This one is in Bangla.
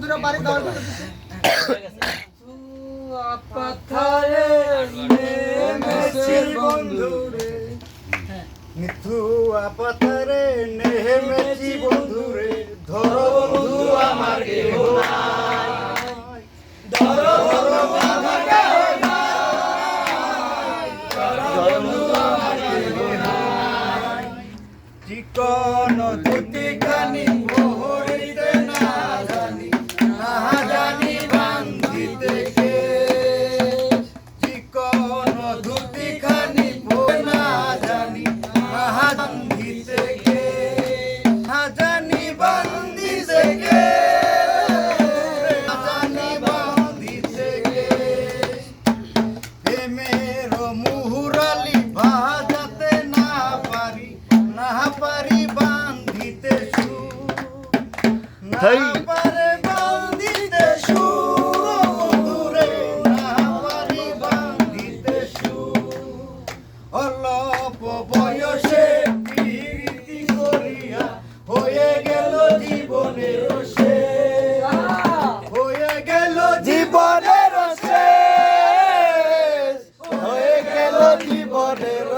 দূরে বাড়ি দাও পাথারে নেমেছি বন্ধুরে মিথুয়া পাথারে নেমেছি বন্ধুরে ধরো বন্ধু আমার কেহ নাই ধরো বন্ধু আমার কেহ নাই ধরো বন্ধু আমার কেহ নাই চিকন ধুতি খানি মোহরিতে না জানি বান্ধিতে কে চিকন ধুতি খানি না জানি বান্ধিতে কে জানি বান্ধিতে কে জানি বান্ধিতে কে প্রেমের মুহুরালি ভাজাতে না পারি বান্ধিতে সু না পারে বান্ধিতে সু বন্ধুরে না পারি বান্ধিতে সু অল্প বয়সে প্রীতি করিয়া হয়ে গেল জীবনের শেষ হয়ে গেল জীবনের শেষ হয়ে গেল জীবনের